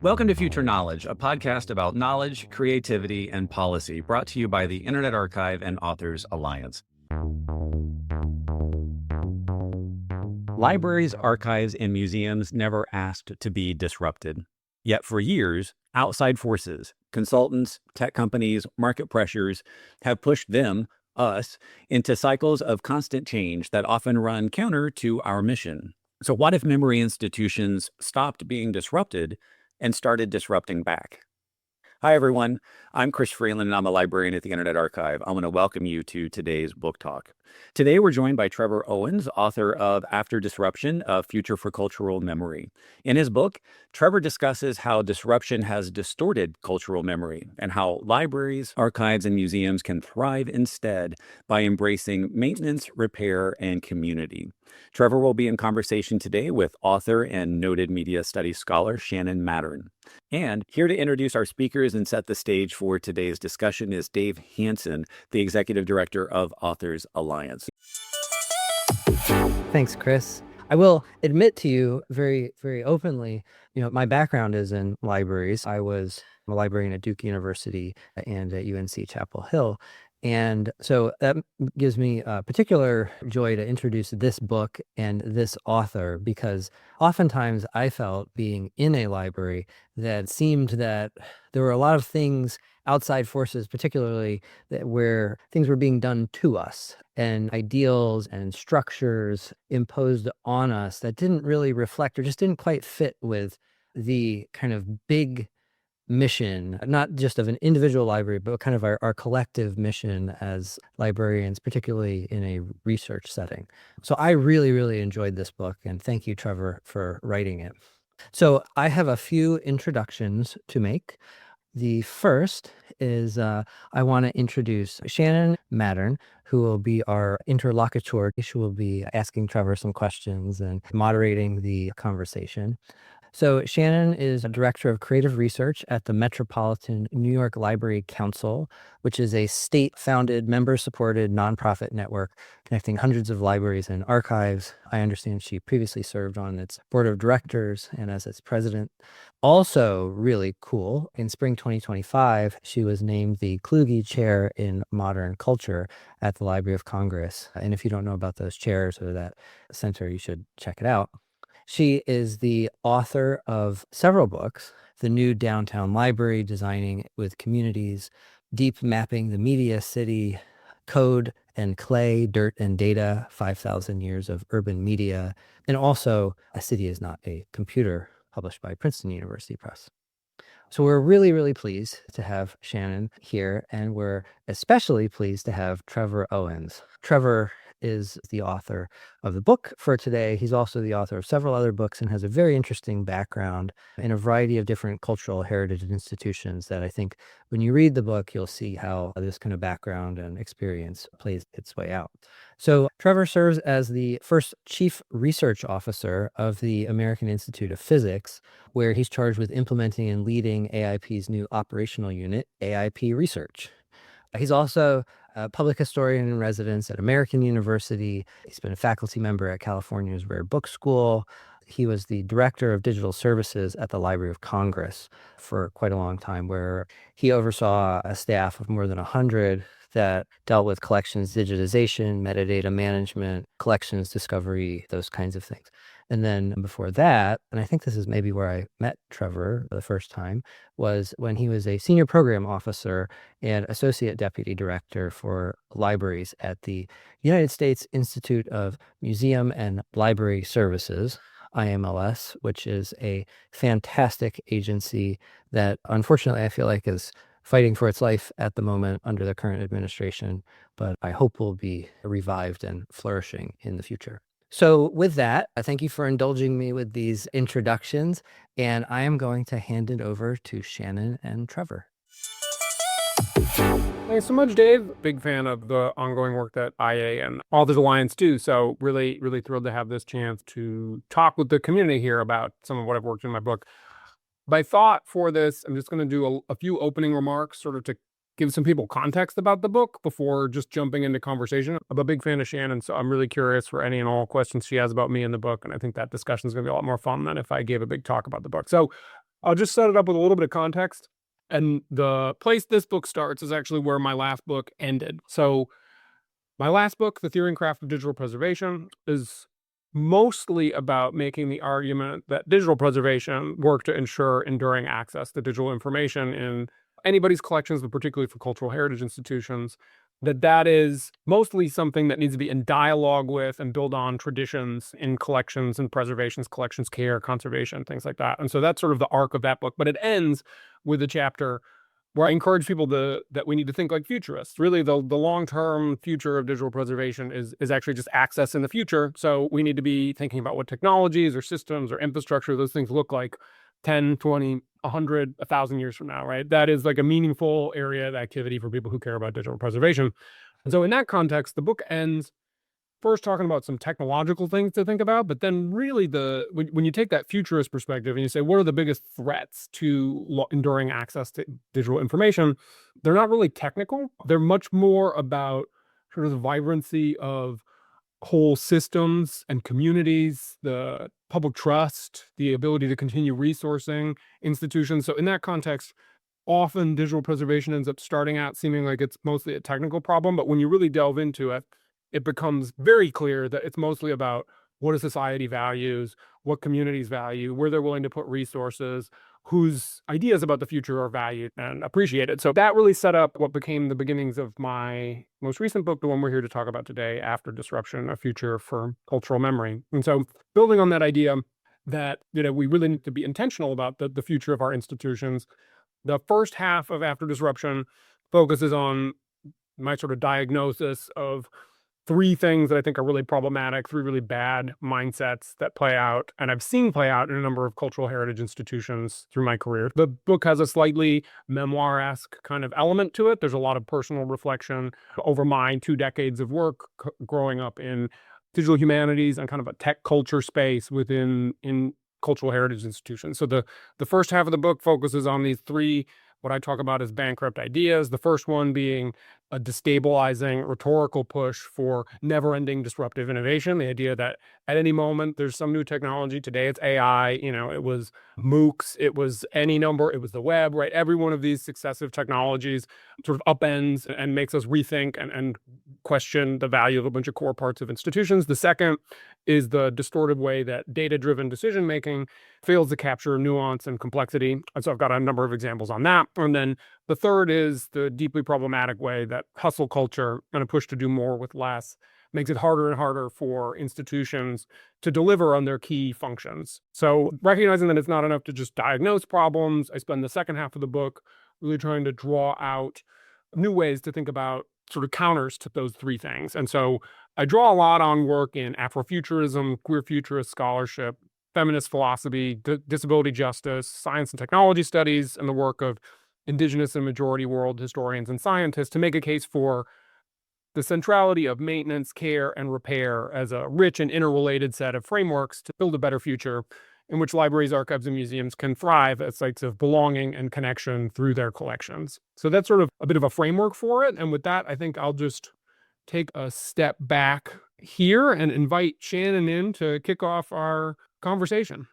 Welcome to Future Knowledge, a podcast about knowledge, creativity, and policy, brought to you by the Internet Archive and Authors Alliance. Libraries, archives, and museums never asked to be disrupted. Yet for years, outside forces, consultants, tech companies, market pressures have pushed them, us, into cycles of constant change that often run counter to our mission. So what if memory institutions stopped being disrupted and started disrupting back? Hi, everyone. I'm Chris Freeland, and I'm a librarian at the Internet Archive. I want to welcome you to today's book talk. Today, we're joined by Trevor Owens, author of After Disruption, A Future for Cultural Memory. In his book, Trevor discusses how disruption has distorted cultural memory and how libraries, archives, and museums can thrive instead by embracing maintenance, repair, and community. Trevor will be in conversation today with author and noted media studies scholar Shannon Mattern. And here to introduce our speakers and set the stage for today's discussion is Dave Hansen, the Executive Director of Authors Alliance. Thanks, Chris. I will admit to you very, very openly, my background is in libraries. I was a librarian at Duke University and at UNC Chapel Hill. And so that gives me a particular joy to introduce this book and this author, because oftentimes I felt, being in a library, that seemed that there were a lot of things, outside forces particularly, where things were being done to us, and ideals and structures imposed on us that didn't really reflect or just didn't quite fit with the kind of big mission, not just of an individual library, but kind of our collective mission as librarians, particularly in a research setting. So I really, really enjoyed this book, and thank you, Trevor, for writing it. So I have a few introductions to make. The first is I want to introduce Shannon Mattern, who will be our interlocutor. She will be asking Trevor some questions and moderating the conversation. So Shannon is a director of creative research at the Metropolitan New York Library Council, which is a state-founded, member-supported nonprofit network connecting hundreds of libraries and archives. I understand she previously served on its board of directors and as its president. Also really cool, in spring 2025, she was named the Kluge Chair in Modern Culture at the Library of Congress. And if you don't know about those chairs or that center, you should check it out. She is the author of several books: The New Downtown Library, Designing with Communities, Deep Mapping the Media City, Code and Clay, Dirt and Data, 5,000 Years of Urban Media, and also A City is Not a Computer, published by Princeton University Press. So we're really, really pleased to have Shannon here, and we're especially pleased to have Trevor Owens. Trevor is the author of the book for today. He's also the author of several other books and has a very interesting background in a variety of different cultural heritage institutions that I think when you read the book, you'll see how this kind of background and experience plays its way out. So Trevor serves as the first chief research officer of the American Institute of Physics, where he's charged with implementing and leading AIP's new operational unit, AIP Research. He's also a public historian in residence at American University. He's been a faculty member at California's Rare Book School. He was the director of digital services at the Library of Congress for quite a long time, where he oversaw a staff of more than 100 that dealt with collections digitization, metadata management, collections discovery, those kinds of things. And then before that, and I think this is maybe where I met Trevor the first time, was when he was a senior program officer and associate deputy director for libraries at the United States Institute of Museum and Library Services, IMLS, which is a fantastic agency that unfortunately I feel like is fighting for its life at the moment under the current administration, but I hope will be revived and flourishing in the future. So with that, I thank you for indulging me with these introductions, and I am going to hand it over to Shannon and Trevor. Thanks so much, Dave. Big fan of the ongoing work that IA and Authors Alliance do. So really, really thrilled to have this chance to talk with the community here about some of what I've worked in my book. My thought for this, I'm just going to do a few opening remarks sort of to give some people context about the book before just jumping into conversation. I'm a big fan of Shannon, so I'm really curious for any and all questions she has about me in the book. And I think that discussion is going to be a lot more fun than if I gave a big talk about the book. So I'll just set it up with a little bit of context. And the place this book starts is actually where my last book ended. So my last book, The Theory and Craft of Digital Preservation, is mostly about making the argument that digital preservation work to ensure enduring access to digital information in anybody's collections, but particularly for cultural heritage institutions, that is mostly something that needs to be in dialogue with and build on traditions in collections and preservations, collections care, conservation, things like that. And so that's sort of the arc of that book. But it ends with a chapter where I encourage people that we need to think like futurists. Really, the long-term future of digital preservation is actually just access in the future. So we need to be thinking about what technologies or systems or infrastructure those things look like 10, 20, 100, 1,000 years from now, right? That is like a meaningful area of activity for people who care about digital preservation. And so in that context, the book ends first talking about some technological things to think about, but then really when you take that futurist perspective and you say, what are the biggest threats to enduring access to digital information? They're not really technical. They're much more about sort of the vibrancy of whole systems and communities, the public trust, the ability to continue resourcing institutions. So in that context, often digital preservation ends up starting out seeming like it's mostly a technical problem, but when you really delve into it, it becomes very clear that it's mostly about what a society values, what communities value, where they're willing to put resources, whose ideas about the future are valued and appreciated. So that really set up what became the beginnings of my most recent book, the one we're here to talk about today, After Disruption, A Future for Cultural Memory. And so building on that idea that, we really need to be intentional about the future of our institutions, the first half of After Disruption focuses on my sort of diagnosis of three things that I think are really problematic, three really bad mindsets that play out, and I've seen play out in a number of cultural heritage institutions through my career. The book has a slightly memoir-esque kind of element to it. There's a lot of personal reflection over my 2 decades of work growing up in digital humanities and kind of a tech culture space in cultural heritage institutions. So the first half of the book focuses on these three, what I talk about as bankrupt ideas. The first one being a destabilizing rhetorical push for never-ending disruptive innovation. The idea that at any moment there's some new technology. Today it's AI, it was MOOCs, it was any number, it was the web, right? Every one of these successive technologies sort of upends and makes us rethink and question the value of a bunch of core parts of institutions. The second is the distorted way that data-driven decision-making fails to capture nuance and complexity. And so I've got a number of examples on that. And then the third is the deeply problematic way that hustle culture and a push to do more with less makes it harder and harder for institutions to deliver on their key functions. So recognizing that it's not enough to just diagnose problems, I spend the second half of the book really trying to draw out new ways to think about sort of counters to those three things. And so I draw a lot on work in Afrofuturism, queer futurist scholarship, feminist philosophy, disability justice, science and technology studies, and the work of indigenous and majority world historians and scientists to make a case for the centrality of maintenance, care, and repair as a rich and interrelated set of frameworks to build a better future in which libraries, archives, and museums can thrive as sites of belonging and connection through their collections. So that's sort of a bit of a framework for it. And with that, I think I'll just take a step back here and invite Shannon in to kick off our conversation.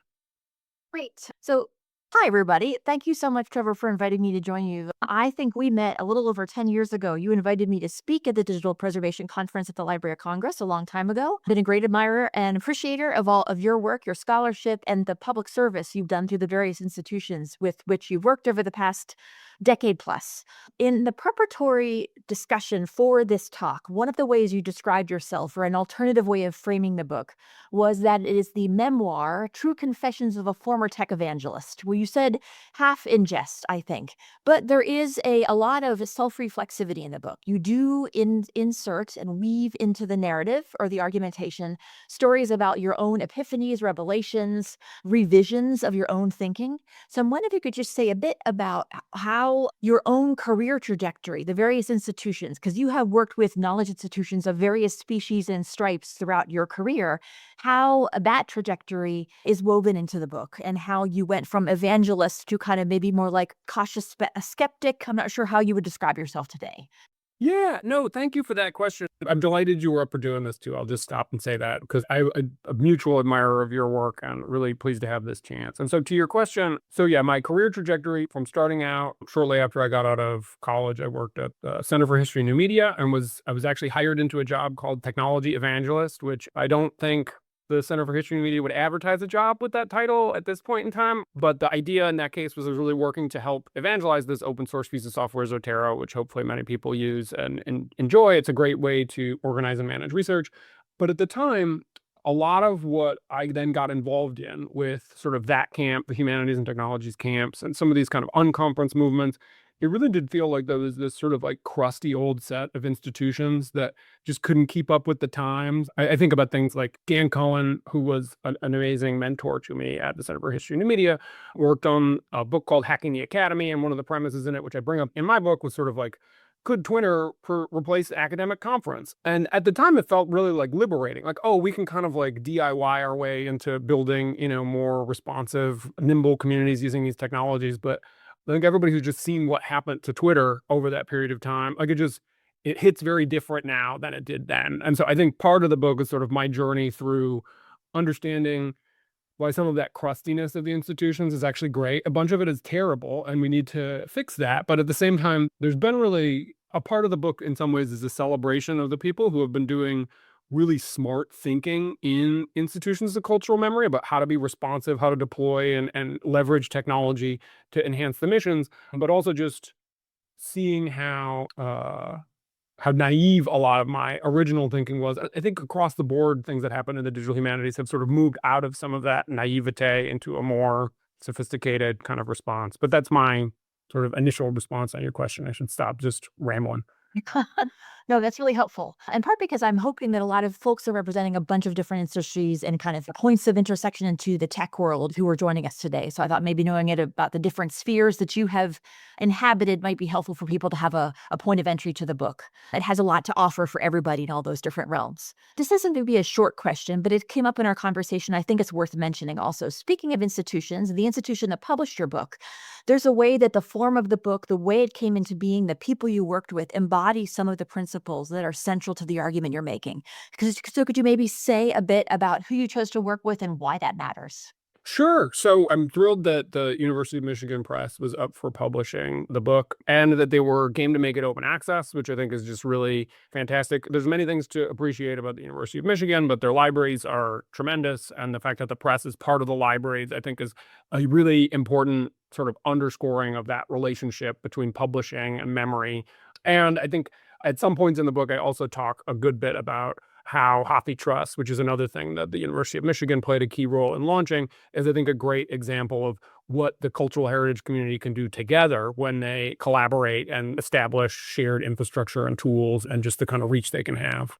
Great. So, hi, everybody. Thank you so much, Trevor, for inviting me to join you. I think we met a little over 10 years ago. You invited me to speak at the Digital Preservation Conference at the Library of Congress a long time ago. Been a great admirer and appreciator of all of your work, your scholarship, and the public service you've done through the various institutions with which you've worked over the past decade plus. In the preparatory discussion for this talk, one of the ways you described yourself, or an alternative way of framing the book, was that it is the memoir, True Confessions of a Former Tech Evangelist. Well, you said half in jest, I think, but there is a lot of self-reflexivity in the book. You do insert and weave into the narrative or the argumentation stories about your own epiphanies, revelations, revisions of your own thinking. So I'm wondering if you could just say a bit about how your own career trajectory, the various institutions, because you have worked with knowledge institutions of various species and stripes throughout your career, how that trajectory is woven into the book and how you went from evangelist to kind of maybe more like cautious skeptic. I'm not sure how you would describe yourself today. Yeah, no, thank you for that question. I'm delighted you were up for doing this too. I'll just stop and say that because I'm a mutual admirer of your work and really pleased to have this chance. And so to your question, so yeah, my career trajectory from starting out shortly after I got out of college, I worked at the Center for History and New Media and I was actually hired into a job called Technology Evangelist, which I don't think the Center for History and Media would advertise a job with that title at this point in time. But the idea in that case was I was really working to help evangelize this open source piece of software, Zotero, which hopefully many people use and enjoy. It's a great way to organize and manage research. But at the time, a lot of what I then got involved in with sort of that camp, the humanities and technologies camps, and some of these kind of unconference movements, it really did feel like there was this sort of like crusty old set of institutions that just couldn't keep up with the times. I think about things like Dan Cohen, who was an amazing mentor to me at the Center for History and New Media, worked on a book called Hacking the Academy. And one of the premises in it, which I bring up in my book, was sort of like, could Twitter replace academic conference? And at the time, it felt really like liberating. Like, oh, we can kind of like DIY our way into building, more responsive, nimble communities using these technologies. But I think everybody who's just seen what happened to Twitter over that period of time, like it hits very different now than it did then. And so I think part of the book is sort of my journey through understanding why some of that crustiness of the institutions is actually great. A bunch of it is terrible and we need to fix that. But at the same time, there's been really a part of the book in some ways is a celebration of the people who have been doing really smart thinking in institutions of cultural memory about how to be responsive, how to deploy and leverage technology to enhance the missions, but also just seeing how naive a lot of my original thinking was. I think across the board, things that happen in the digital humanities have sort of moved out of some of that naivete into a more sophisticated kind of response. But that's my sort of initial response on your question. I should stop just rambling. No, that's really helpful. In part because I'm hoping that a lot of folks are representing a bunch of different industries and kind of points of intersection into the tech world who are joining us today. So I thought maybe knowing it about the different spheres that you have inhabited might be helpful for people to have a point of entry to the book. It has a lot to offer for everybody in all those different realms. This isn't going to be a short question, but it came up in our conversation. I think it's worth mentioning also. Speaking of institutions, the institution that published your book, there's a way that the form of the book, the way it came into being, the people you worked with embody some of the principles that are central to the argument you're making. So could you maybe say a bit about who you chose to work with and why that matters? Sure. So I'm thrilled that the University of Michigan Press was up for publishing the book and that they were game to make it open access, which I think is just really fantastic. There's many things to appreciate about the University of Michigan, but their libraries are tremendous. And the fact that the press is part of the libraries, I think is a really important sort of underscoring of that relationship between publishing and memory. And I think at some points in the book, I also talk a good bit about how HathiTrust, which is another thing that the University of Michigan played a key role in launching, is I think a great example of what the cultural heritage community can do together when they collaborate and establish shared infrastructure and tools and just the kind of reach they can have.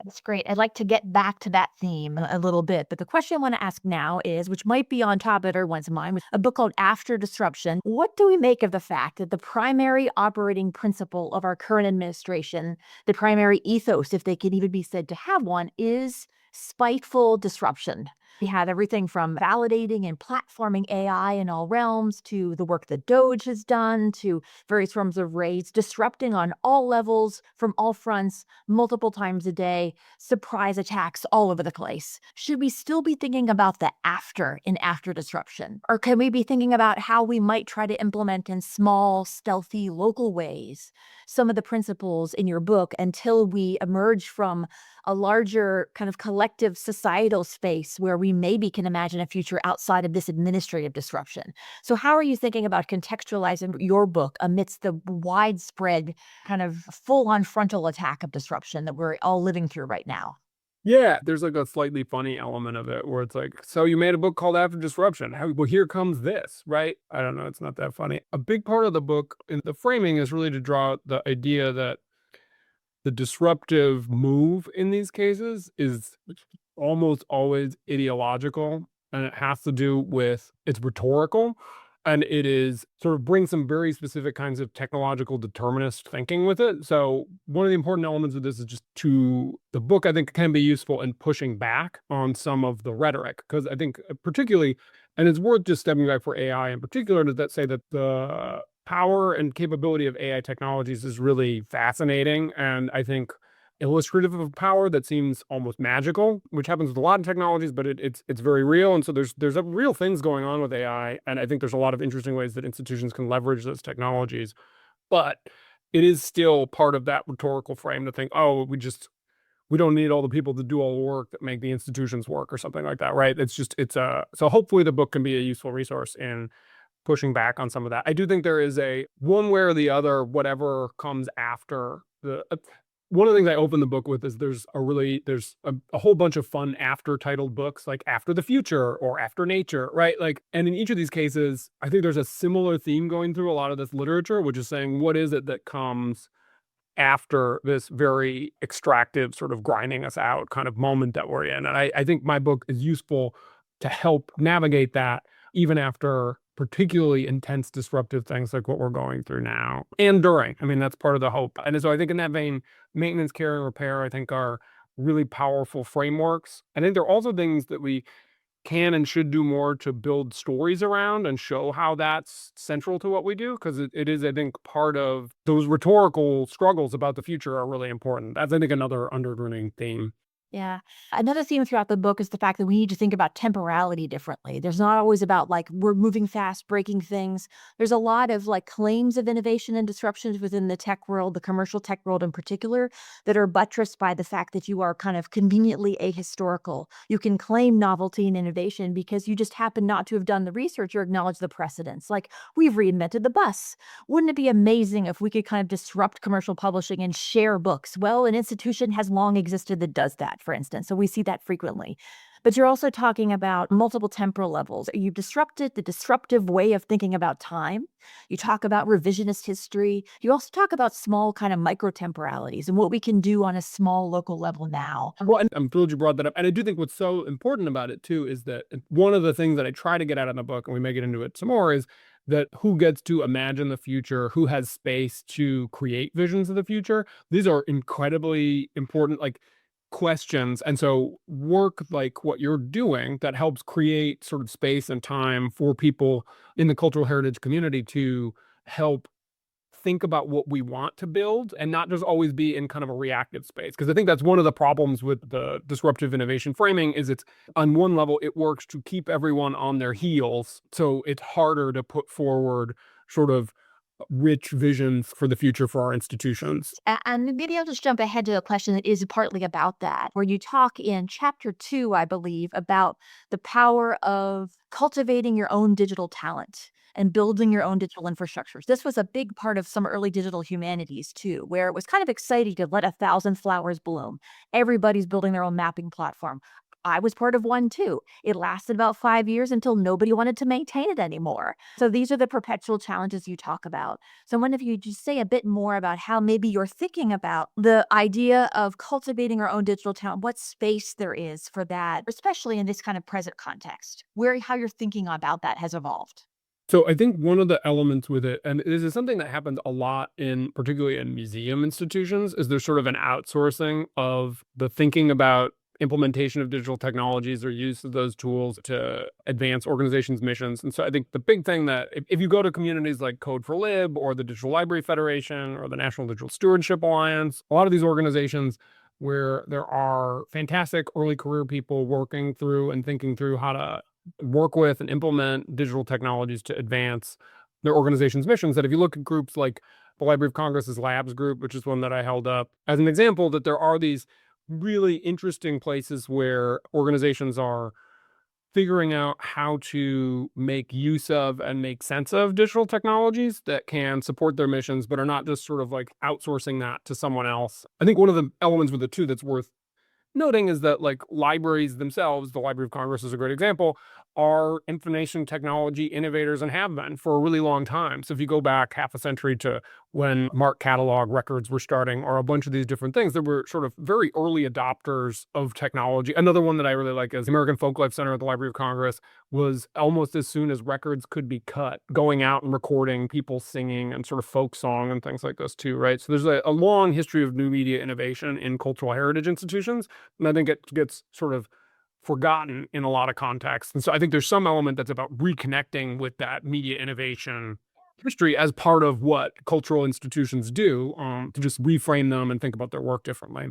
That's great. I'd like to get back to that theme a little bit. But the question I want to ask now is, which might be on top of everyone's mind, a book called After Disruption. What do we make of the fact that the primary operating principle of our current administration, the primary ethos, if they can even be said to have one, is spiteful disruption? We have everything from validating and platforming AI in all realms to the work that Doge has done to various forms of raids, disrupting on all levels, from all fronts, multiple times a day, surprise attacks all over the place. Should we still be thinking about the after in after disruption? Or can we be thinking about how we might try to implement in small, stealthy, local ways some of the principles in your book until we emerge from a larger kind of collective societal space where we maybe can imagine a future outside of this administrative disruption? So how are you thinking about contextualizing your book amidst the widespread kind of full-on frontal attack of disruption that we're all living through right now? Yeah, there's like a slightly funny element of it where it's like, so you made a book called After Disruption. Well, here comes this, right? I don't know. It's not that funny. A big part of the book in the framing is really to draw out the idea that the disruptive move in these cases is almost always ideological, and it has to do with it's rhetorical, and it is sort of brings some very specific kinds of technological determinist thinking with it. So one of the important elements of this is just the book, I think, can be useful in pushing back on some of the rhetoric, because I think particularly, and it's worth just stepping back for AI in particular, to that say that the power and capability of AI technologies is really fascinating, and I think illustrative of power that seems almost magical, which happens with a lot of technologies, but it's very real. And so there's a real things going on with AI, and I think there's a lot of interesting ways that institutions can leverage those technologies. But it is still part of that rhetorical frame to think, oh, we don't need all the people to do all the work that make the institutions work or something like that, right? So hopefully the book can be a useful resource in pushing back on some of that. I do think there is a one way or the other, whatever comes after one of the things I open the book with is there's a whole bunch of fun after titled books, like After the Future or After Nature, right? Like, and in each of these cases, I think there's a similar theme going through a lot of this literature, which is saying, what is it that comes after this very extractive sort of grinding us out kind of moment that we're in? And I think my book is useful to help navigate that, even after particularly intense disruptive things like what we're going through now and during. I mean, that's part of the hope. And so I think in that vein, maintenance, care, and repair, I think are really powerful frameworks. I think they're also things that we can and should do more to build stories around and show how that's central to what we do, because it is, I think, part of those rhetorical struggles about the future are really important. That's, I think, another undergirding theme. Yeah. Another theme throughout the book is the fact that we need to think about temporality differently. There's not always about like we're moving fast, breaking things. There's a lot of like claims of innovation and disruptions within the tech world, the commercial tech world in particular, that are buttressed by the fact that you are kind of conveniently ahistorical. You can claim novelty and innovation because you just happen not to have done the research or acknowledge the precedents. Like, we've reinvented the bus. Wouldn't it be amazing if we could kind of disrupt commercial publishing and share books? Well, an institution has long existed that does that, for instance. So we see that frequently. But you're also talking about multiple temporal levels. You've disrupted the disruptive way of thinking about time. You talk about revisionist history. You also talk about small kind of microtemporalities and what we can do on a small local level now. Well, and I'm thrilled you brought that up. And I do think what's so important about it, too, is that one of the things that I try to get out in the book, and we may get into it some more, is that who gets to imagine the future, who has space to create visions of the future. These are incredibly important, like, questions. And so work like what you're doing that helps create sort of space and time for people in the cultural heritage community to help think about what we want to build and not just always be in kind of a reactive space. Because I think that's one of the problems with the disruptive innovation framing is it's on one level, it works to keep everyone on their heels. So it's harder to put forward sort of rich visions for the future for our institutions. And maybe I'll just jump ahead to a question that is partly about that, where you talk in chapter 2, I believe, about the power of cultivating your own digital talent and building your own digital infrastructures. This was a big part of some early digital humanities too, where it was kind of exciting to let 1,000 flowers bloom. Everybody's building their own mapping platform. I was part of one too. It lasted about 5 years until nobody wanted to maintain it anymore. So these are the perpetual challenges you talk about. So I wonder if you just say a bit more about how maybe you're thinking about the idea of cultivating our own digital talent, what space there is for that, especially in this kind of present context, how your thinking about that has evolved. So I think one of the elements with it, and this is something that happens a lot particularly in museum institutions, is there's sort of an outsourcing of the thinking about implementation of digital technologies or use of those tools to advance organizations' missions. And so I think the big thing that if you go to communities like Code for Lib or the Digital Library Federation or the National Digital Stewardship Alliance, a lot of these organizations where there are fantastic early career people working through and thinking through how to work with and implement digital technologies to advance their organization's missions, that if you look at groups like the Library of Congress's Labs group, which is one that I held up as an example, that there are these really interesting places where organizations are figuring out how to make use of and make sense of digital technologies that can support their missions, but are not just sort of like outsourcing that to someone else. I think one of the elements with the two that's worth noting is that like libraries themselves, the Library of Congress is a great example, are information technology innovators and have been for a really long time. So if you go back half a century to when MARC catalog records were starting, or a bunch of these different things that were sort of very early adopters of technology. Another one that I really like is the American Folklife Center at the Library of Congress was almost as soon as records could be cut, going out and recording people singing and sort of folk song and things like this too, right? So there's a long history of new media innovation in cultural heritage institutions. And I think it gets sort of forgotten in a lot of contexts. And so I think there's some element that's about reconnecting with that media innovation history as part of what cultural institutions do, to just reframe them and think about their work differently.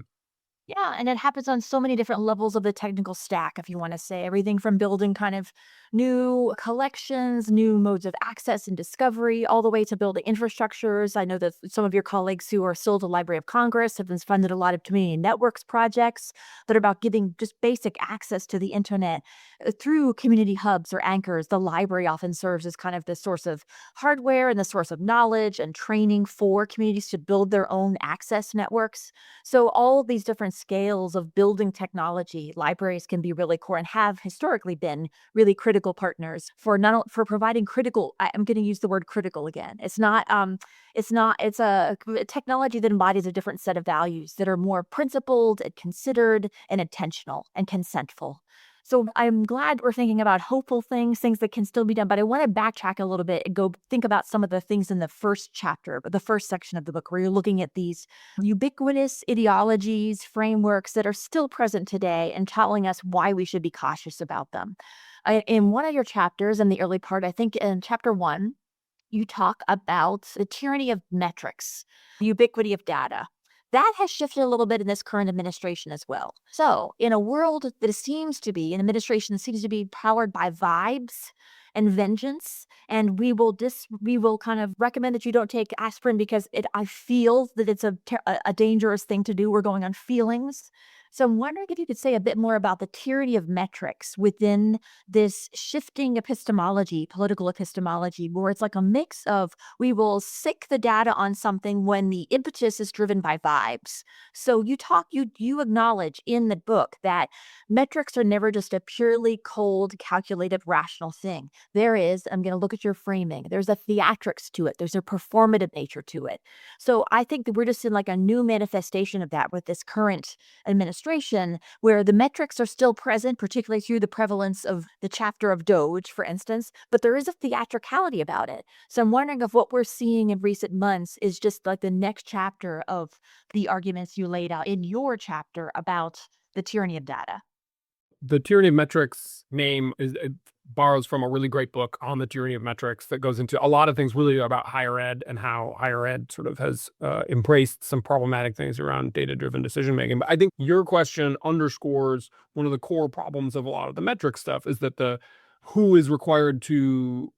Yeah, and it happens on so many different levels of the technical stack, if you want to say. Everything from building kind of new collections, new modes of access and discovery, all the way to building infrastructures. I know that some of your colleagues who are still at the Library of Congress have been funded a lot of community networks projects that are about giving just basic access to the internet through community hubs or anchors. The library often serves as kind of the source of hardware and the source of knowledge and training for communities to build their own access networks. So all of these different scales of building technology, libraries can be really core and have historically been really critical partners for for providing critical. I'm going to use the word critical again. It's a technology that embodies a different set of values that are more principled and considered and intentional and consentful. So I'm glad we're thinking about hopeful things that can still be done. But I want to backtrack a little bit and go think about some of the things in the first chapter, the first section of the book, where you're looking at these ubiquitous ideologies, frameworks that are still present today and telling us why we should be cautious about them. In one of your chapters, in the early part, I think in chapter 1, you talk about the tyranny of metrics, the ubiquity of data. That has shifted a little bit in this current administration as well. So, in a world that seems to be, an administration that seems to be powered by vibes and vengeance, and we will kind of recommend that you don't take aspirin because I feel that it's a dangerous thing to do. We're going on feelings. So I'm wondering if you could say a bit more about the tyranny of metrics within this shifting epistemology, political epistemology, where it's like a mix of we will sick the data on something when the impetus is driven by vibes. So you acknowledge in the book that metrics are never just a purely cold, calculated, rational thing. I'm going to look at your framing. There's a theatrics to it. There's a performative nature to it. So I think that we're just in like a new manifestation of that with this current administration, where the metrics are still present, particularly through the prevalence of the chapter of Doge, for instance, but there is a theatricality about it. So I'm wondering if what we're seeing in recent months is just like the next chapter of the arguments you laid out in your chapter about the tyranny of data. The tyranny of metrics name it borrows from a really great book on the tyranny of metrics that goes into a lot of things really about higher ed and how higher ed sort of has embraced some problematic things around data-driven decision making. But I think your question underscores one of the core problems of a lot of the metric stuff is that the who is required to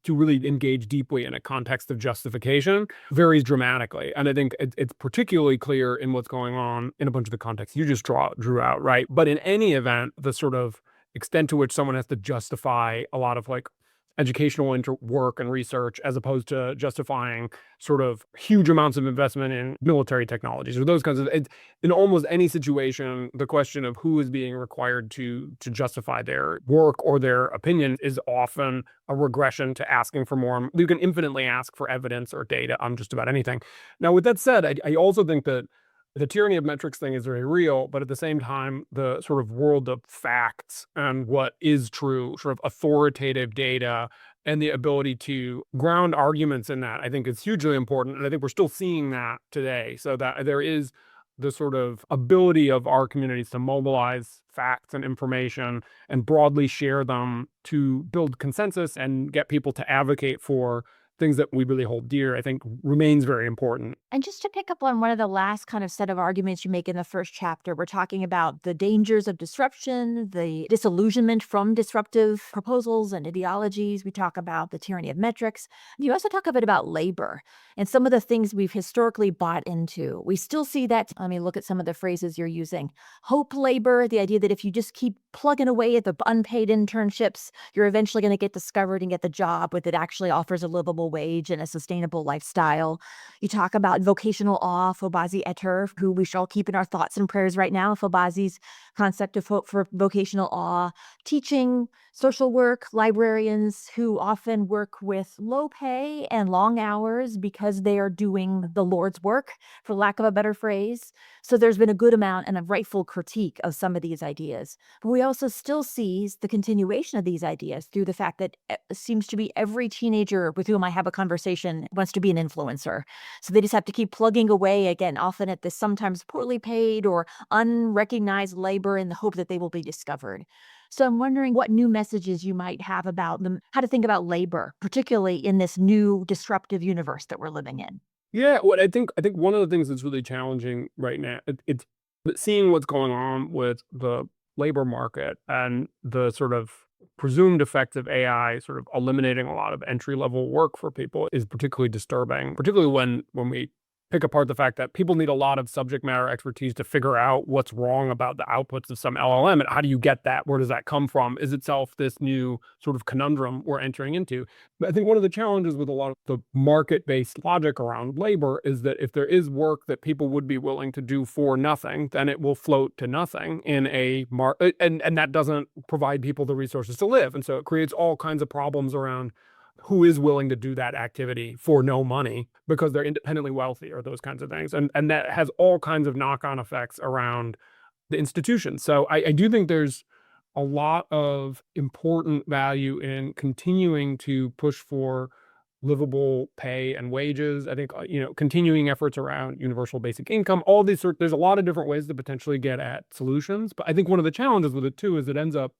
really engage deeply in a context of justification varies dramatically. And I think it's particularly clear in what's going on in a bunch of the contexts you just drew out, right? But in any event, the sort of extent to which someone has to justify a lot of like educational work and research as opposed to justifying sort of huge amounts of investment in military technologies or those kinds of in almost any situation, the question of who is being required to justify their work or their opinion is often a regression to asking for more. You can infinitely ask for evidence or data on just about anything. Now, with that said, I also think that the tyranny of metrics thing is very real, but at the same time, the sort of world of facts and what is true, sort of authoritative data and the ability to ground arguments in that, I think is hugely important. And I think we're still seeing that today. So that there is the sort of ability of our communities to mobilize facts and information and broadly share them to build consensus and get people to advocate for things that we really hold dear, I think remains very important. And just to pick up on one of the last kind of set of arguments you make in the first chapter, we're talking about the dangers of disruption, the disillusionment from disruptive proposals and ideologies. We talk about the tyranny of metrics. You also talk a bit about labor and some of the things we've historically bought into. We still see that. I mean, look at some of the phrases you're using. Hope labor, the idea that if you just keep plugging away at the unpaid internships, you're eventually going to get discovered and get the job that actually offers a livable wage and a sustainable lifestyle. You talk about vocational awe, Fobazi Eter, who we shall keep in our thoughts and prayers right now. Fobazi's concept of hope for vocational awe, teaching, social work, librarians who often work with low pay and long hours because they are doing the Lord's work, for lack of a better phrase. So there's been a good amount and a rightful critique of some of these ideas. But we also still see the continuation of these ideas through the fact that it seems to be every teenager with whom I have a conversation wants to be an influencer. So they just have to keep plugging away, again, often at this sometimes poorly paid or unrecognized labor in the hope that they will be discovered. So I'm wondering what new messages you might have about them, how to think about labor, particularly in this new disruptive universe that we're living in. Yeah, what I think one of the things that's really challenging right now, it's seeing what's going on with the labor market and the sort of presumed effects of AI sort of eliminating a lot of entry level work for people is particularly disturbing, particularly when we pick apart the fact that people need a lot of subject matter expertise to figure out what's wrong about the outputs of some LLM and how do you get that? Where does that come from? Is itself this new sort of conundrum we're entering into? But I think one of the challenges with a lot of the market-based logic around labor is that if there is work that people would be willing to do for nothing, then it will float to nothing in a market, and that doesn't provide people the resources to live. And so it creates all kinds of problems around who is willing to do that activity for no money because they're independently wealthy or those kinds of things. And that has all kinds of knock-on effects around the institution. So I do think there's a lot of important value in continuing to push for livable pay and wages. I think, continuing efforts around universal basic income, all these there's a lot of different ways to potentially get at solutions. But I think one of the challenges with it too is it ends up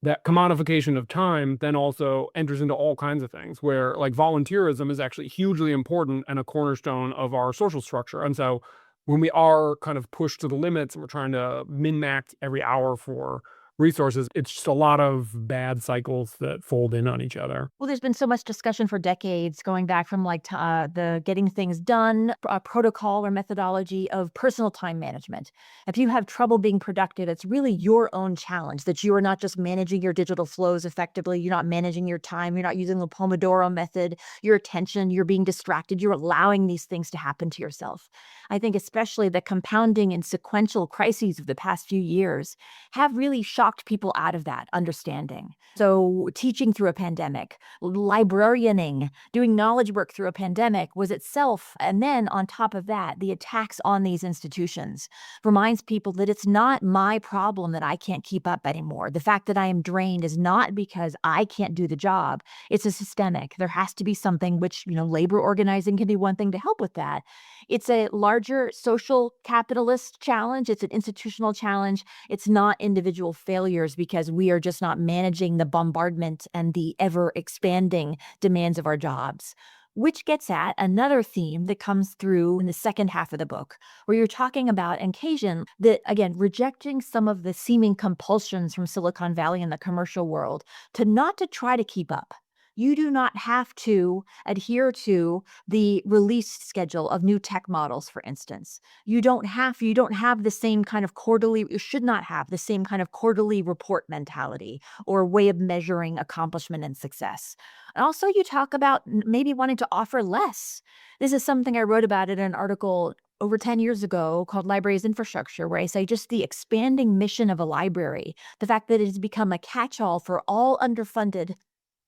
that commodification of time then also enters into all kinds of things where like volunteerism is actually hugely important and a cornerstone of our social structure. And so when we are kind of pushed to the limits and we're trying to min-max every hour for resources, it's just a lot of bad cycles that fold in on each other. Well, there's been so much discussion for decades, going back from like the getting things done protocol or methodology of personal time management. If you have trouble being productive, it's really your own challenge that you are not just managing your digital flows effectively. You're not managing your time. You're not using the Pomodoro method, your attention, you're being distracted. You're allowing these things to happen to yourself. I think especially the compounding and sequential crises of the past few years have really shocked people out of that understanding. So teaching through a pandemic, librarianing, doing knowledge work through a pandemic was itself, and then on top of that, the attacks on these institutions reminds people that it's not my problem that I can't keep up anymore. The fact that I am drained is not because I can't do the job. It's a systemic. There has to be something which, labor organizing can be one thing to help with that. It's a larger social capitalist challenge. It's an institutional challenge. It's not individual failures because we are just not managing the bombardment and the ever expanding demands of our jobs. Which gets at another theme that comes through in the second half of the book, where you're talking about occasion that, again, rejecting some of the seeming compulsions from Silicon Valley and the commercial world not to try to keep up. You do not have to adhere to the release schedule of new tech models, for instance. You don't have the same kind of you should not have the same kind of quarterly report mentality or way of measuring accomplishment and success. And also you talk about maybe wanting to offer less. This is something I wrote about in an article over 10 years ago called Libraries Infrastructure, where I say just the expanding mission of a library, the fact that it has become a catch-all for all underfunded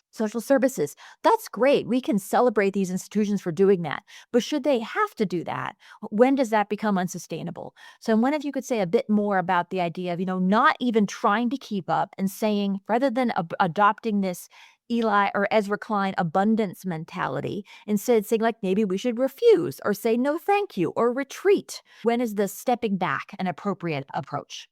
social services. That's great. We can celebrate these institutions for doing that. But should they have to do that? When does that become unsustainable? So I wonder if you could say a bit more about the idea of, not even trying to keep up and saying, rather than adopting this Eli or Ezra Klein abundance mentality, instead saying like maybe we should refuse or say no thank you or retreat. When is the stepping back an appropriate approach?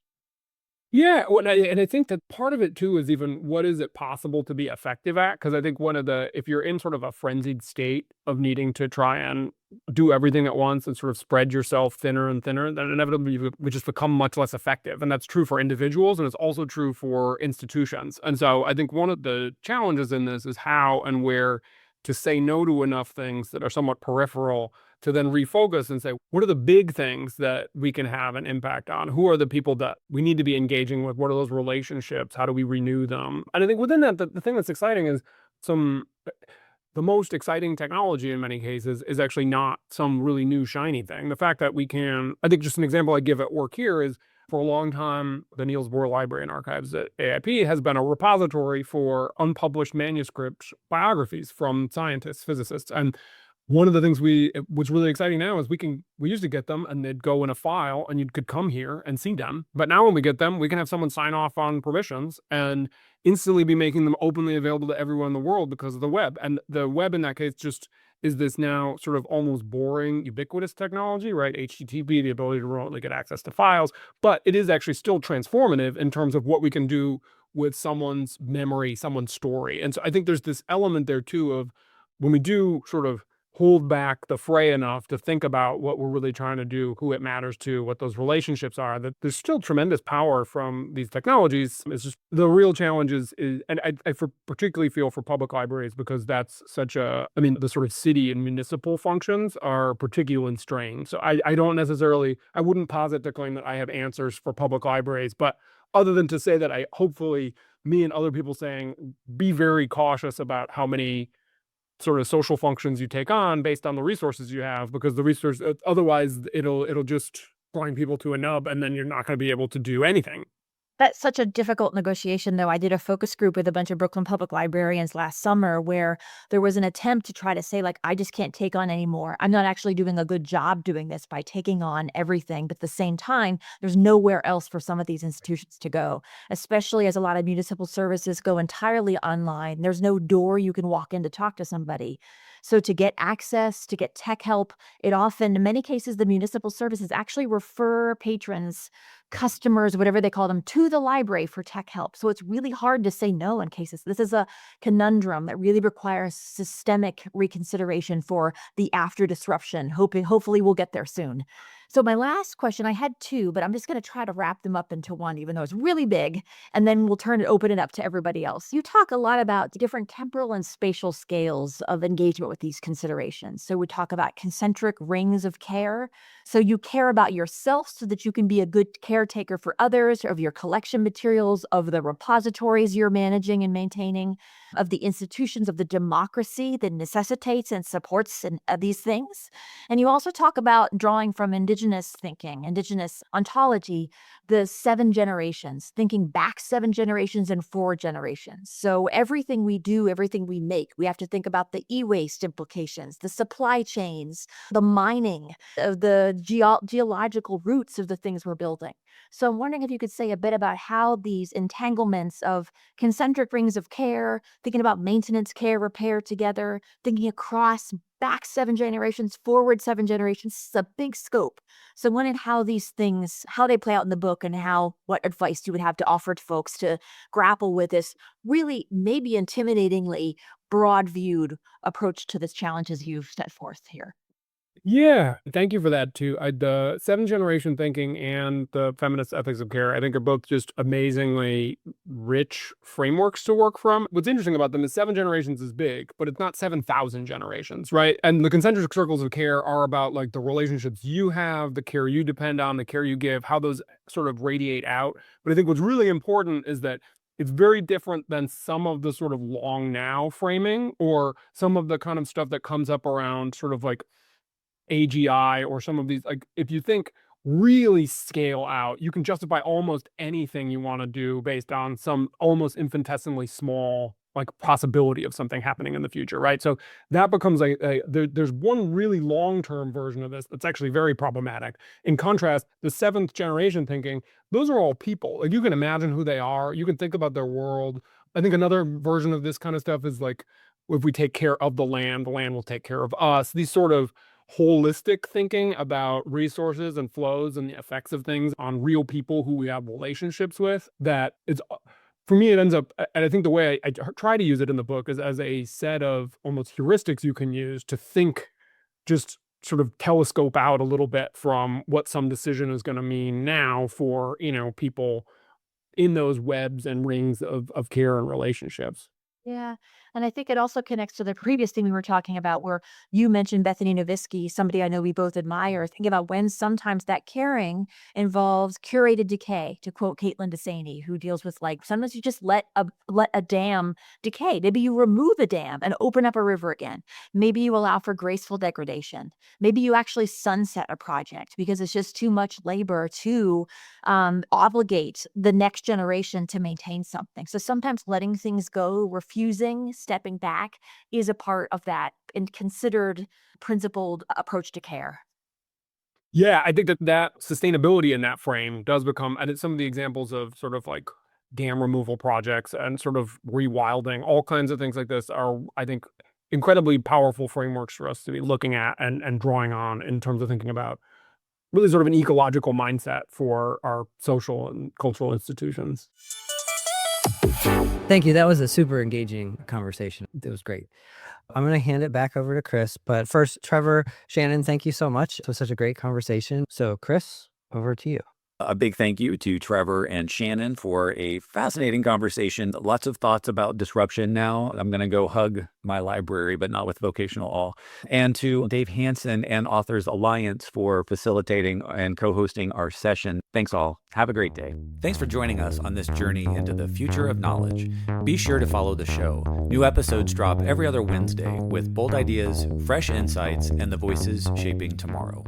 Yeah, well, and I think that part of it too is even what is it possible to be effective at? Because I think if you're in sort of a frenzied state of needing to try and do everything at once and sort of spread yourself thinner and thinner, then inevitably you would just become much less effective. And that's true for individuals and it's also true for institutions. And so I think one of the challenges in this is how and where to say no to enough things that are somewhat peripheral to then refocus and say, what are the big things that we can have an impact on? Who are the people that we need to be engaging with? What are those relationships? How do we renew them? And I think within that, the thing that's exciting is the most exciting technology in many cases is actually not some really new shiny thing. The fact that I think just an example I give at work here is for a long time, the Niels Bohr Library and Archives at AIP has been a repository for unpublished manuscript biographies from scientists, physicists. And one of the things what's really exciting now is we used to get them and they'd go in a file and you could come here and see them. But now when we get them, we can have someone sign off on permissions and instantly be making them openly available to everyone in the world because of the web. And the web in that case just is this now sort of almost boring, ubiquitous technology, right? HTTP, the ability to remotely get access to files, but it is actually still transformative in terms of what we can do with someone's memory, someone's story. And so I think there's this element there too of when we do sort of hold back the fray enough to think about what we're really trying to do, who it matters to, what those relationships are, that there's still tremendous power from these technologies. It's just the real challenge is and particularly feel for public libraries because that's such a, I mean, the sort of city and municipal functions are particularly strained. So I don't necessarily, I wouldn't posit to claim that I have answers for public libraries, but other than to say that I hopefully me and other people saying, be very cautious about how many sort of social functions you take on based on the resources you have, because the resource otherwise it'll just grind people to a nub and then you're not going to be able to do anything. That's such a difficult negotiation, though. I did a focus group with a bunch of Brooklyn public librarians last summer where there was an attempt to try to say, like, I just can't take on anymore. I'm not actually doing a good job doing this by taking on everything. But at the same time, there's nowhere else for some of these institutions to go, especially as a lot of municipal services go entirely online. There's no door you can walk in to talk to somebody. So to get access, to get tech help, it often, in many cases, the municipal services actually refer patrons, customers, whatever they call them, to the library for tech help. So it's really hard to say no in cases. This is a conundrum that really requires systemic reconsideration for the after disruption. Hopefully we'll get there soon. So my last question, I had two, but I'm just going to try to wrap them up into one, even though it's really big, and then we'll open it up to everybody else. You talk a lot about different temporal and spatial scales of engagement with these considerations. So we talk about concentric rings of care. So you care about yourself so that you can be a good caretaker for others, of your collection materials, of the repositories you're managing and maintaining, of the institutions of the democracy that necessitates and supports these things. And you also talk about drawing from indigenous thinking, indigenous ontology, the 7 generations, thinking back 7 generations and 4 generations. So everything we do, everything we make, we have to think about the e-waste implications, the supply chains, the mining, of the geological roots of the things we're building. So I'm wondering if you could say a bit about how these entanglements of concentric rings of care, thinking about maintenance, care, repair together, thinking across back 7 generations, forward 7 generations, this is a big scope. So I'm wondering how these things, how they play out in the book and what advice you would have to offer to folks to grapple with this really maybe intimidatingly broad-viewed approach to the challenges you've set forth here. Yeah, thank you for that too. The 7 generation thinking and the feminist ethics of care, I think, are both just amazingly rich frameworks to work from. What's interesting about them is 7 generations is big, but it's not 7,000 generations, right? And the concentric circles of care are about like the relationships you have, the care you depend on, the care you give, how those sort of radiate out. But I think what's really important is that it's very different than some of the sort of long now framing or some of the kind of stuff that comes up around sort of like AGI or some of these, like if you think really scale out, you can justify almost anything you want to do based on some almost infinitesimally small like possibility of something happening in the future, right? So that becomes there's one really long-term version of this that's actually very problematic. In contrast, the 7th generation thinking, those are all people. Like you can imagine who they are, you can think about their world. I think another version of this kind of stuff is like if we take care of the land will take care of us. These sort of holistic thinking about resources and flows and the effects of things on real people who we have relationships with, that it's, for me, it ends up, and I think the way I try to use it in the book is as a set of almost heuristics you can use to think, just sort of telescope out a little bit from what some decision is going to mean now for, people in those webs and rings of care and relationships. Yeah. And I think it also connects to the previous thing we were talking about, where you mentioned Bethany Novisky, somebody I know we both admire. Think about when sometimes that caring involves curated decay, to quote Caitlin DeSaney, who deals with like sometimes you just let a dam decay. Maybe you remove a dam and open up a river again. Maybe you allow for graceful degradation. Maybe you actually sunset a project because it's just too much labor to obligate the next generation to maintain something. So sometimes letting things go, refusing, stepping back is a part of that and considered principled approach to care. Yeah, I think that sustainability in that frame does become, and it's some of the examples of sort of like dam removal projects and sort of rewilding, all kinds of things like this are, I think, incredibly powerful frameworks for us to be looking at and drawing on in terms of thinking about really sort of an ecological mindset for our social and cultural institutions. Thank you. That was a super engaging conversation. It was great. I'm going to hand it back over to Chris. But first, Trevor, Shannon, thank you so much. It was such a great conversation. So, Chris, over to you. A big thank you to Trevor and Shannon for a fascinating conversation. Lots of thoughts about disruption now. I'm going to go hug my library, but not with vocational awe. And to Dave Hansen and Authors Alliance for facilitating and co-hosting our session. Thanks all. Have a great day. Thanks for joining us on this journey into the future of knowledge. Be sure to follow the show. New episodes drop every other Wednesday with bold ideas, fresh insights, and the voices shaping tomorrow.